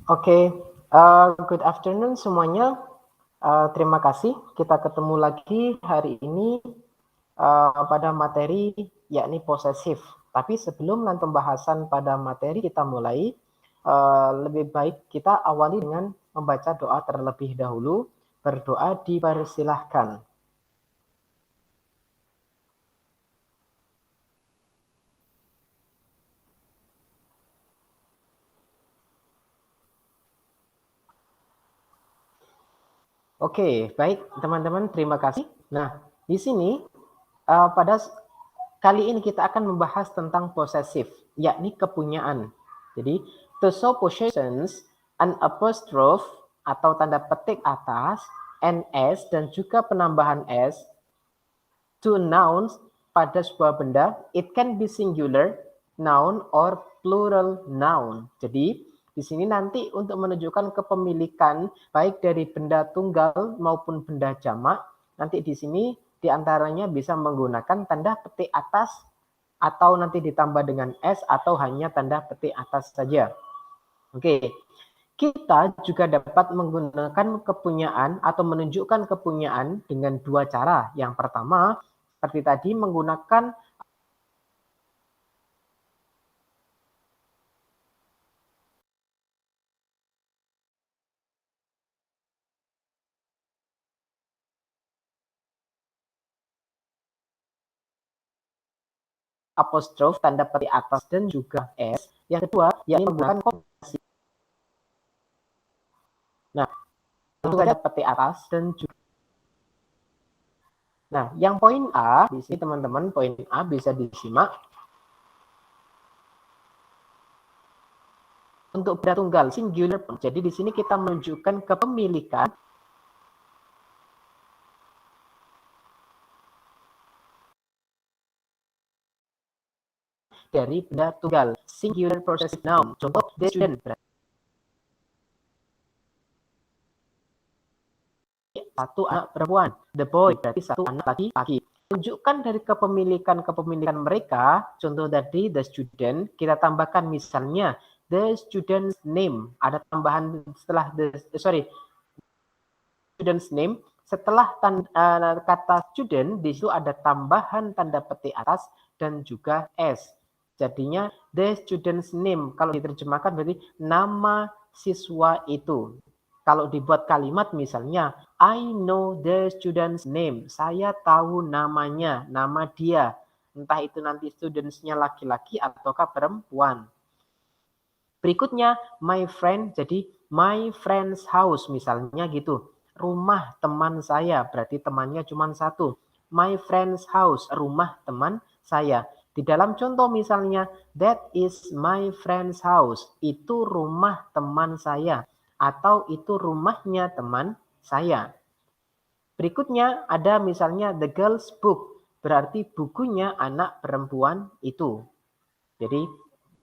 Oke, good afternoon semuanya. Terima kasih kita ketemu lagi hari ini pada materi yakni posesif. Tapi sebelum nanti pembahasan pada materi kita mulai, lebih baik kita awali dengan membaca doa terlebih dahulu. Berdoa dipersilahkan. Oke, baik teman-teman, terima kasih. Nah, di sini pada kali ini kita akan membahas tentang possessive, yakni kepunyaan. Jadi, to show possessions, an apostrophe atau tanda petik atas, ns dan juga penambahan s to nouns pada sebuah benda, it can be singular noun or plural noun. Jadi, di sini nanti untuk menunjukkan kepemilikan baik dari benda tunggal maupun benda jamak, nanti di sini diantaranya bisa menggunakan tanda petik atas atau nanti ditambah dengan S atau hanya tanda petik atas saja. Oke, kita juga dapat menggunakan kepunyaan atau menunjukkan kepunyaan dengan dua cara. Yang pertama, seperti tadi menggunakan apostrof tanda petik atas dan juga S. Yang kedua, yakni menggunakan kombinasi. Nah, itu ada petik atas dan juga. Nah, yang poin A di sini teman-teman, poin A bisa disimak. Untuk benda tunggal singular, jadi di sini kita menunjukkan kepemilikan dari benda tunggal singular possessive noun. Contoh, the student satu anak perempuan, the boy berarti satu anak laki-laki. Tunjukkan dari kepemilikan mereka, contoh tadi the student, kita tambahkan misalnya the student's name, ada tambahan setelah student's name, setelah kata student di situ ada tambahan tanda petik atas dan juga s. Jadinya the student's name, kalau diterjemahkan berarti nama siswa itu. Kalau dibuat kalimat misalnya, I know the student's name. Saya tahu namanya, nama dia. Entah itu nanti studentsnya laki-laki ataukah perempuan. Berikutnya, my friend, jadi my friend's house misalnya gitu. Rumah teman saya, berarti temannya cuma satu. My friend's house, rumah teman saya. Di dalam contoh misalnya, that is my friend's house. Itu rumah teman saya. Atau itu rumahnya teman saya. Berikutnya ada misalnya the girl's book. Berarti bukunya anak perempuan itu. Jadi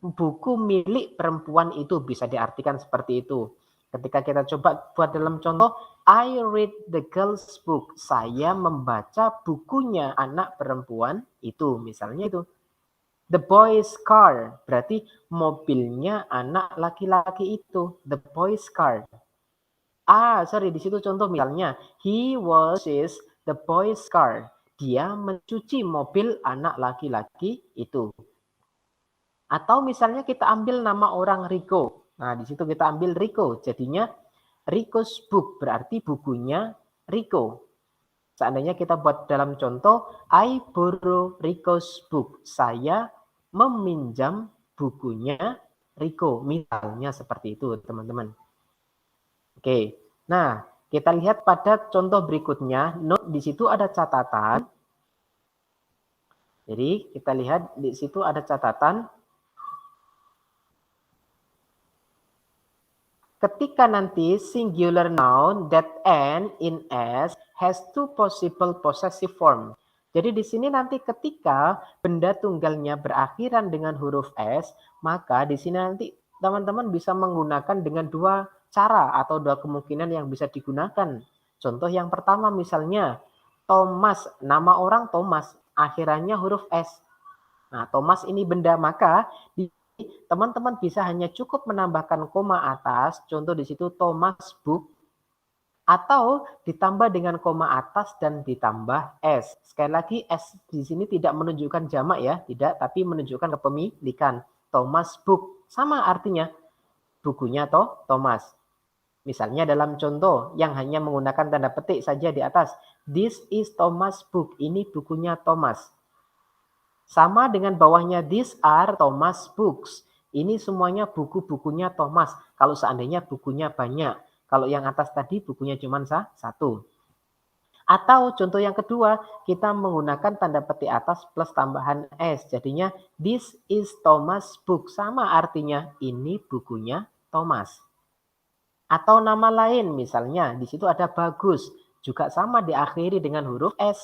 buku milik perempuan itu bisa diartikan seperti itu. Ketika kita coba buat dalam contoh, I read the girl's book. Saya membaca bukunya anak perempuan itu. Misalnya itu. The boy's car. Berarti mobilnya anak laki-laki itu. The boy's car. Di situ contoh misalnya. He washes the boy's car. Dia mencuci mobil anak laki-laki itu. Atau misalnya kita ambil nama orang Rico. Nah, di situ kita ambil Rico. Jadinya Rico's book berarti bukunya Rico. Seandainya kita buat dalam contoh, I borrow Rico's book. Saya meminjam bukunya Rico. Misalnya seperti itu, teman-teman. Oke. Nah, kita lihat pada contoh berikutnya. Note di situ ada catatan. Jadi, kita lihat di situ ada catatan. Ketika nanti singular noun that end in s has two possible possessive form. Jadi di sini nanti ketika benda tunggalnya berakhiran dengan huruf s, maka di sini nanti teman-teman bisa menggunakan dengan dua cara atau dua kemungkinan yang bisa digunakan. Contoh yang pertama misalnya Thomas, nama orang Thomas, akhirannya huruf s. Nah, Thomas ini benda, maka di teman-teman bisa hanya cukup menambahkan koma atas, contoh di situ Thomas book, atau ditambah dengan koma atas dan ditambah S. Sekali lagi S di sini tidak menunjukkan jamak ya, tidak, tapi menunjukkan kepemilikan. Thomas book sama artinya bukunya Thomas. Misalnya dalam contoh yang hanya menggunakan tanda petik saja di atas, this is Thomas book, ini bukunya Thomas. Sama dengan bawahnya, these are Thomas books, ini semuanya buku-bukunya Thomas. Kalau seandainya bukunya banyak. Kalau yang atas tadi bukunya cuma satu. Atau contoh yang kedua, kita menggunakan tanda petik atas plus tambahan S. Jadinya this is Thomas book. Sama artinya ini bukunya Thomas. Atau nama lain misalnya di situ ada bagus. Juga sama diakhiri dengan huruf S.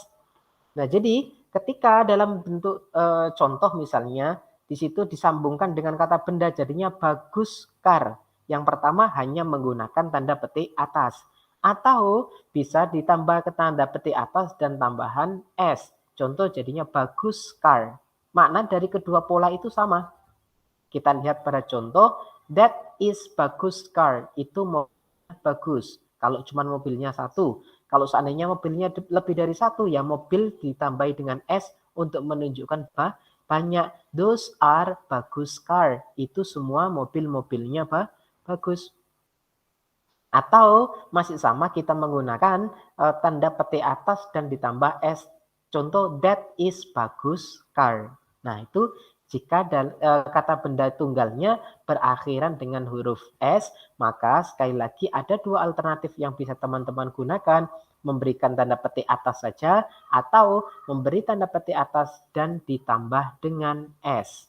Nah jadi ketika dalam bentuk contoh misalnya di situ disambungkan dengan kata benda jadinya bagus kar. Yang pertama hanya menggunakan tanda petik atas. Atau bisa ditambah ke tanda petik atas dan tambahan S. Contoh jadinya bagus car. Makna dari kedua pola itu sama. Kita lihat pada contoh, that is bagus car. Itu mobilnya bagus. Kalau cuma mobilnya satu. Kalau seandainya mobilnya lebih dari satu, ya mobil ditambahi dengan S untuk menunjukkan banyak. Those are bagus car. Itu semua mobil-mobilnya bagus. Atau masih sama kita menggunakan tanda petik atas dan ditambah S. Contoh that is bagus car. Nah itu jika kata benda tunggalnya berakhiran dengan huruf S, maka sekali lagi ada dua alternatif yang bisa teman-teman gunakan. Memberikan tanda petik atas saja atau memberi tanda petik atas dan ditambah dengan S.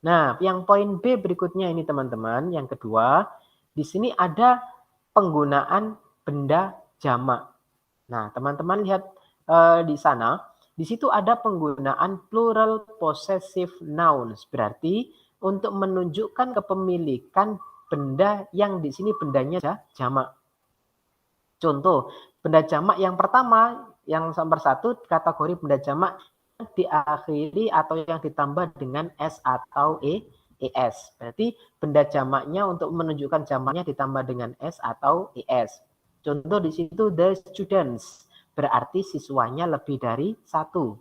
Nah yang poin B berikutnya ini teman-teman, yang kedua. Di sini ada penggunaan benda jamak. Nah, teman-teman lihat di sana, di situ ada penggunaan plural possessive nouns. Berarti untuk menunjukkan kepemilikan benda yang di sini bendanya jamak. Contoh, benda jamak yang pertama, yang nomor satu kategori benda jamak diakhiri atau yang ditambah dengan S atau ES. Berarti benda jamaknya untuk menunjukkan jamaknya ditambah dengan S atau ES. Contoh di situ the students, berarti siswanya lebih dari satu.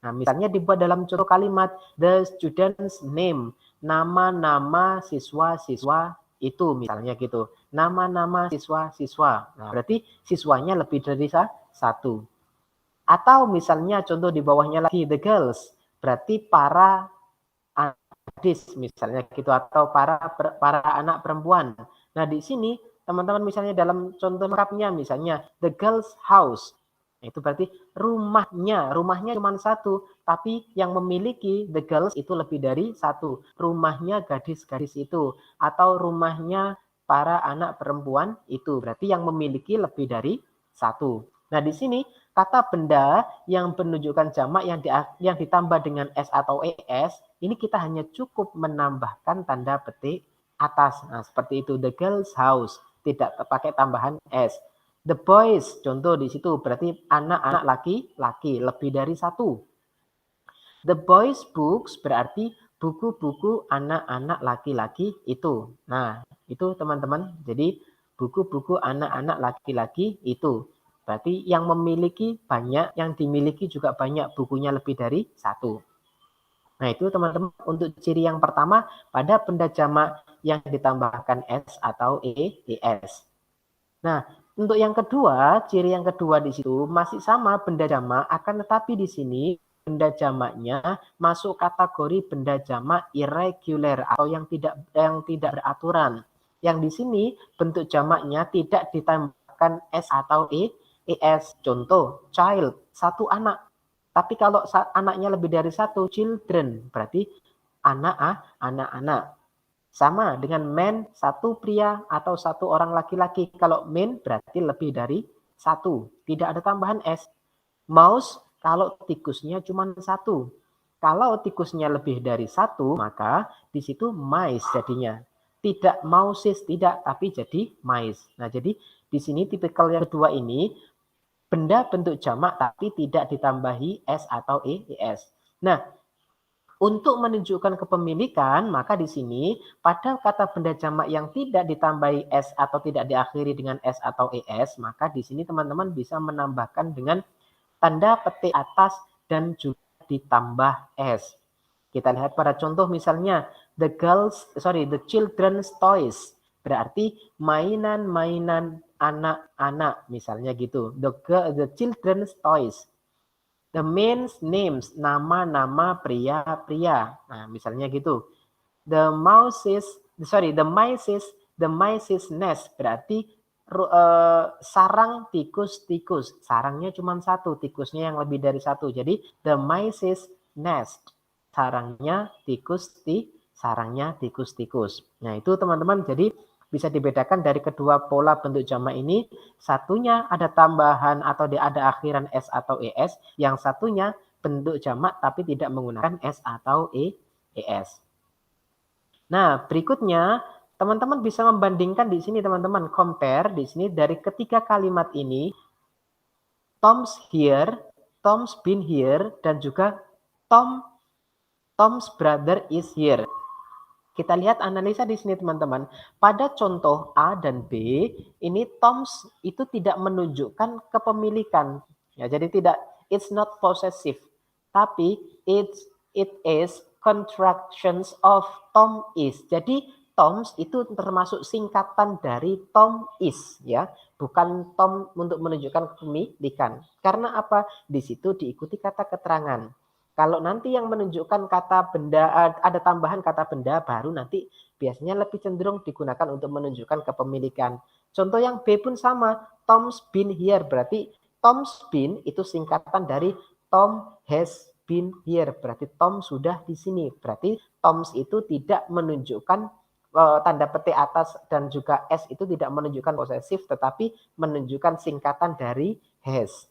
Nah, misalnya dibuat dalam contoh kalimat the students name, nama-nama siswa-siswa itu misalnya gitu. Nama-nama siswa-siswa. Nah, berarti siswanya lebih dari satu. Atau misalnya contoh di bawahnya lagi the girls, berarti para gadis misalnya gitu, atau para anak perempuan. Nah di sini teman-teman misalnya dalam contoh lengkapnya misalnya the girls house, itu berarti rumahnya cuma satu, tapi yang memiliki the girls itu lebih dari satu. Rumahnya gadis-gadis itu, atau rumahnya para anak perempuan itu, berarti yang memiliki lebih dari satu. Nah di sini kata benda yang menunjukkan jamak yang ditambah dengan S atau ES, ini kita hanya cukup menambahkan tanda petik atas. Nah, seperti itu, the girls house, tidak pakai tambahan S. The boys, contoh di situ, berarti anak-anak laki-laki, lebih dari satu. The boys books, berarti buku-buku anak-anak laki-laki itu. Nah, itu teman-teman, jadi buku-buku anak-anak laki-laki itu. Berarti yang memiliki banyak, yang dimiliki juga banyak, bukunya lebih dari satu. Nah itu teman-teman untuk ciri yang pertama pada benda jamak yang ditambahkan S atau ES. Nah untuk yang kedua, ciri yang kedua di situ masih sama benda jamak, akan tetapi di sini benda jamaknya masuk kategori benda jamak irregular atau yang tidak beraturan. Yang di sini bentuk jamaknya tidak ditambahkan S atau ES. Contoh, child, satu anak. Tapi kalau anaknya lebih dari satu, children, berarti anak-anak. Sama dengan man, satu pria atau satu orang laki-laki. Kalau men berarti lebih dari satu. Tidak ada tambahan S. Mouse, kalau tikusnya cuma satu. Kalau tikusnya lebih dari satu, maka di situ mice jadinya. Tidak mouses, tidak, tapi jadi mice. Nah, jadi di sini tipikal yang kedua ini, benda bentuk jamak tapi tidak ditambahi S atau ES. Nah, Untuk menunjukkan kepemilikan, maka di sini pada kata benda jamak yang tidak ditambahi s atau tidak diakhiri dengan s atau es, maka di sini teman-teman bisa menambahkan dengan tanda petik atas dan juga ditambah s. Kita lihat pada contoh misalnya the children's toys, berarti mainan-mainan anak-anak misalnya gitu. The children's toys. The men's names, nama-nama pria-pria. Nah, misalnya gitu. The mice's nest, berarti sarang tikus-tikus. Sarangnya cuma satu, tikusnya yang lebih dari satu. Jadi the mice's nest, sarangnya tikus-tikus. Nah, itu teman-teman, jadi bisa dibedakan dari kedua pola bentuk jamak ini. Satunya ada tambahan atau ada akhiran s atau es, yang satunya bentuk jamak tapi tidak menggunakan s atau es. Nah, berikutnya teman-teman bisa membandingkan di sini, teman-teman, compare di sini dari ketiga kalimat ini, Tom's here, Tom's been here, dan juga Tom's brother is here. Kita lihat analisa di sini, teman-teman. Pada contoh A dan B, ini Tom's itu tidak menunjukkan kepemilikan. Ya, jadi it's not possessive. Tapi it is contractions of Tom is. Jadi Tom's itu termasuk singkatan dari Tom is, ya, bukan Tom untuk menunjukkan kepemilikan. Karena apa? Di situ diikuti kata keterangan. Kalau nanti yang menunjukkan kata benda, ada tambahan kata benda, baru nanti biasanya lebih cenderung digunakan untuk menunjukkan kepemilikan. Contoh yang B pun sama, Tom's been here, berarti Tom's been itu singkatan dari Tom has been here, berarti Tom sudah di sini. Berarti Tom's itu tidak menunjukkan tanda petik atas dan juga S itu tidak menunjukkan posesif, tetapi menunjukkan singkatan dari has.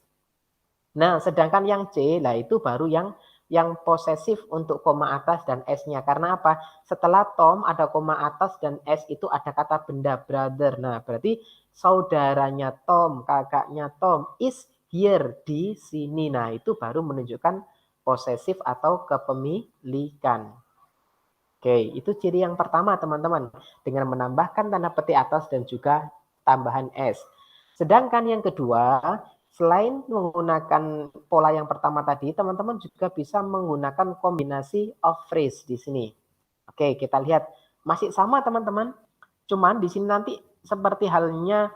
Nah, sedangkan yang C, lah itu baru yang posesif untuk koma atas dan S-nya. Karena apa? Setelah Tom ada koma atas dan S itu ada kata benda brother. Nah, berarti saudaranya Tom, kakaknya Tom is here, di sini. Nah, itu baru menunjukkan posesif atau kepemilikan. Oke, itu ciri yang pertama, teman-teman. Dengan menambahkan tanda petik atas dan juga tambahan S. Sedangkan yang kedua, selain menggunakan pola yang pertama tadi, teman-teman juga bisa menggunakan kombinasi of phrase di sini. Oke, kita lihat. Masih sama, teman-teman. Cuman di sini nanti seperti halnya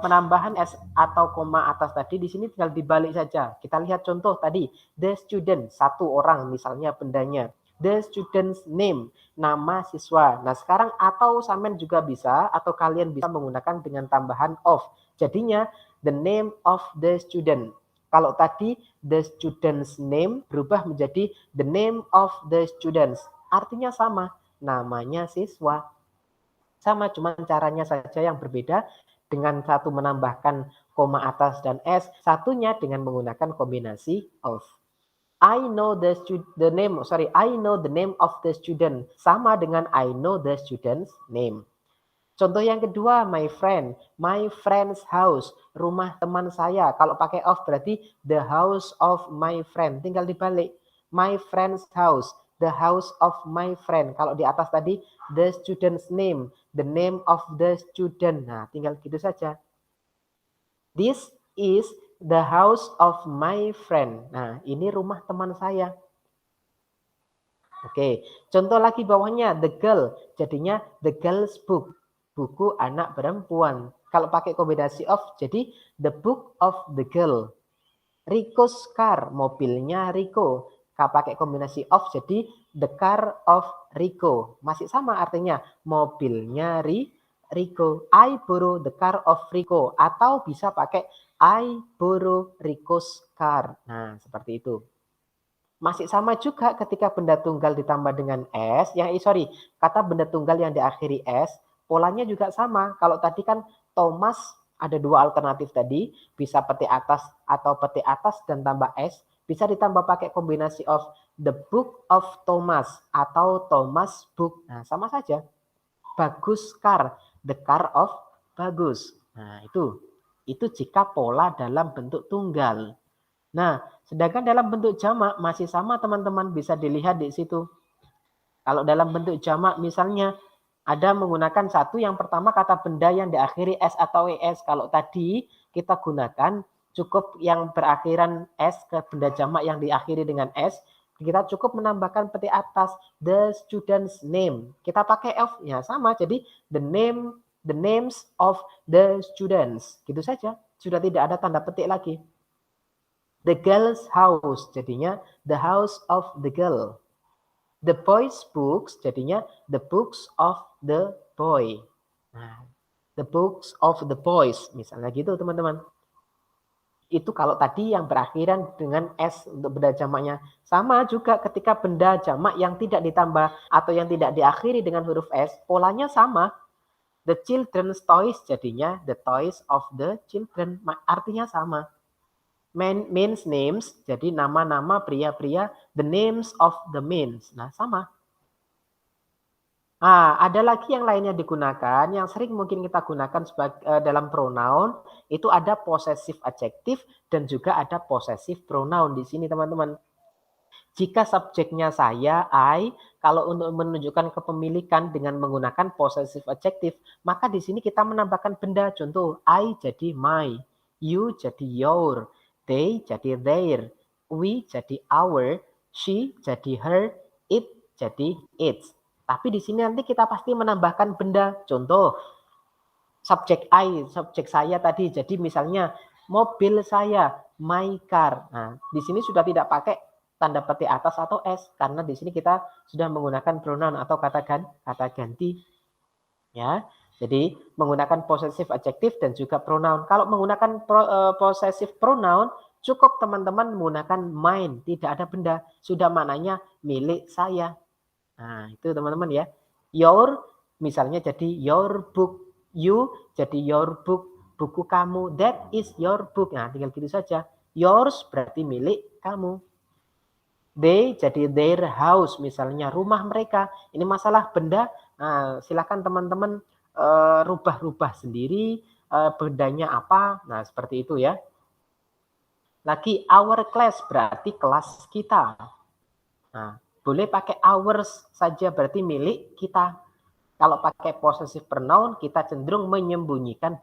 penambahan S atau koma atas tadi, di sini tinggal dibalik saja. Kita lihat contoh tadi. The student, satu orang misalnya bendanya. The student's name, nama siswa. Nah, sekarang atau sampean juga bisa, atau kalian bisa menggunakan dengan tambahan of. Jadinya the name of the student. Kalau tadi the student's name berubah menjadi the name of the students. Artinya sama, namanya siswa. Sama, cuma caranya saja yang berbeda, dengan satu menambahkan koma atas dan S, satunya dengan menggunakan kombinasi of. I know the name of the student, sama dengan I know the student's name. Contoh yang kedua, my friend's house, rumah teman saya. Kalau pakai of berarti the house of my friend. Tinggal dibalik, my friend's house, the house of my friend. Kalau di atas tadi the student's name, the name of the student. Nah, tinggal gitu saja. This is the house of my friend. Nah, ini rumah teman saya. Oke, contoh lagi bawahnya, the girl. Jadinya the girl's book, buku anak perempuan. Kalau pakai kombinasi of, jadi the book of the girl. Rico's car, mobilnya Rico. Kalau pakai kombinasi of, jadi the car of Rico. Masih sama artinya, mobilnya Rico. I borrow the car of Rico. Atau bisa pakai I borrow Rico's car. Nah, seperti itu. Masih sama juga ketika benda tunggal ditambah dengan S, kata benda tunggal yang diakhiri S, polanya juga sama. Kalau tadi kan Thomas, ada dua alternatif tadi, bisa petik atas atau petik atas dan tambah S, bisa ditambah pakai kombinasi of the book of Thomas atau Thomas book. Nah, sama saja. Bagus car, the car of Bagus. Nah, itu jika pola dalam bentuk tunggal. Nah, sedangkan dalam bentuk jamak masih sama teman-teman, bisa dilihat di situ. Kalau dalam bentuk jamak misalnya ada menggunakan satu yang pertama kata benda yang diakhiri s atau es. Kalau tadi kita gunakan cukup yang berakhiran s ke benda jamak yang diakhiri dengan s, kita cukup menambahkan petik atas the student's name. Kita pakai of ya sama, jadi the names of the students. Gitu saja. Sudah tidak ada tanda petik lagi. The girl's house jadinya the house of the girl. The boy's books jadinya the books of the boy. Nah, the books of the boys misalnya gitu teman-teman. Itu kalau tadi yang berakhiran dengan s untuk benda jamaknya. Sama juga ketika benda jamak yang tidak ditambah atau yang tidak diakhiri dengan huruf s, polanya sama. The children's toys jadinya the toys of the children. Artinya sama. Men's names, jadi nama-nama pria-pria, the names of the men. Nah, sama. Ada lagi yang lainnya digunakan, yang sering mungkin kita gunakan dalam pronoun, itu ada possessive adjective dan juga ada possessive pronoun di sini, teman-teman. Jika subjeknya saya, I, kalau untuk menunjukkan kepemilikan dengan menggunakan possessive adjective, maka di sini kita menambahkan benda. Contoh, I jadi my, you jadi your, they jadi their, we jadi our, she jadi her, it jadi its. Tapi di sini nanti kita pasti menambahkan benda. Contoh, subjek I, subjek saya tadi. Jadi misalnya mobil saya, my car. Nah, di sini sudah tidak pakai tanda petik atas atau s karena di sini kita sudah menggunakan pronoun atau kata ganti. Ya. Jadi menggunakan possessive adjective dan juga pronoun. Kalau menggunakan possessive pronoun cukup teman-teman menggunakan mine, tidak ada benda. Sudah maknanya milik saya. Nah, itu teman-teman ya. Your misalnya jadi your book, you jadi your book, buku kamu, that is your book. Nah, tinggal gitu saja. Yours berarti milik kamu. They jadi their house, misalnya rumah mereka. Ini masalah benda. Nah, silakan teman-teman rubah-rubah sendiri bendanya apa. Nah, seperti itu ya. Lagi our class berarti kelas kita. Nah, boleh pakai ours saja berarti milik kita. Kalau pakai possessive pronoun kita cenderung menyembunyikan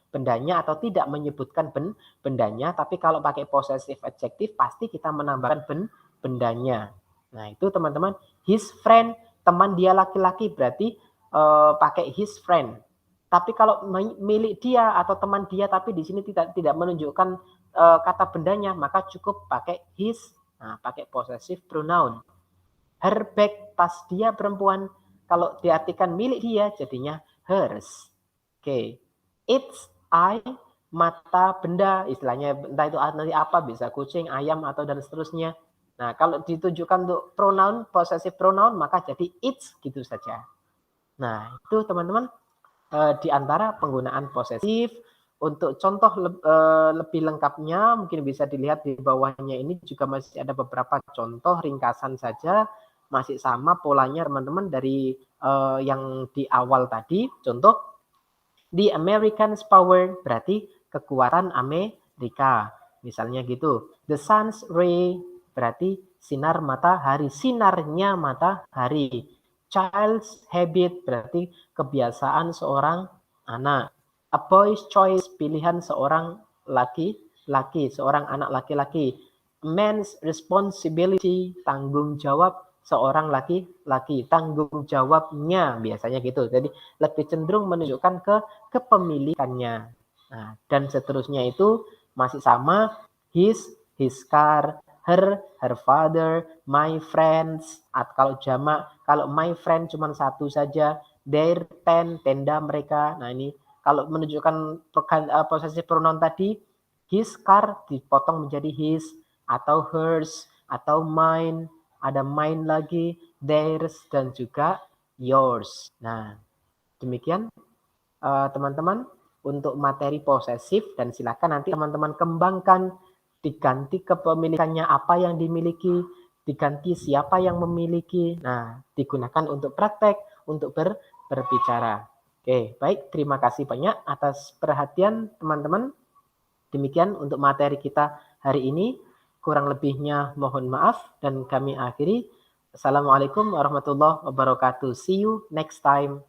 bendanya atau tidak menyebutkan bendanya. Tapi kalau pakai possessive adjective pasti kita menambahkan bendanya. Nah itu teman-teman, his friend, teman dia laki-laki berarti pakai his friend. Tapi kalau milik dia atau teman dia tapi di sini tidak menunjukkan kata bendanya, maka cukup pakai his. Nah, pakai possessive pronoun. Her bag, tas dia perempuan, kalau diartikan milik dia jadinya hers. Oke. It's I, mata benda, istilahnya entah itu nanti apa, bisa kucing, ayam atau dan seterusnya. Nah, kalau ditujukan untuk pronoun, possessive pronoun maka jadi it's gitu saja. Nah, itu teman-teman di antara penggunaan possessive. Untuk contoh lebih lengkapnya mungkin bisa dilihat di bawahnya ini juga masih ada beberapa contoh ringkasan saja. Masih sama polanya teman-teman dari yang di awal tadi. Contoh, the American's power berarti kekuatan Amerika. Misalnya gitu. The sun's ray berarti sinar matahari. Sinarnya matahari. Child's habit berarti kebiasaan seorang anak. A boy's choice pilihan seorang laki-laki, seorang anak laki-laki. Man's responsibility tanggung jawab seorang laki-laki, tanggung jawabnya biasanya gitu. Jadi lebih cenderung menunjukkan ke kepemilikannya. Nah, dan seterusnya itu masih sama, his car, her father, my friends. Kalau jamak, kalau my friend cuma satu saja, their tent, tenda mereka. Nah, ini kalau menunjukkan posisi pronoun tadi, his car dipotong menjadi his atau hers atau mine, ada mine lagi, theirs dan juga yours. Nah, demikian teman-teman untuk materi posesif dan silakan nanti teman-teman kembangkan, diganti kepemilikannya apa yang dimiliki, diganti siapa yang memiliki. Nah, digunakan untuk praktek, untuk berbicara. Oke, baik. Terima kasih banyak atas perhatian teman-teman. Demikian untuk materi kita hari ini. Kurang lebihnya mohon maaf dan kami akhiri. Assalamualaikum warahmatullahi wabarakatuh. See you next time.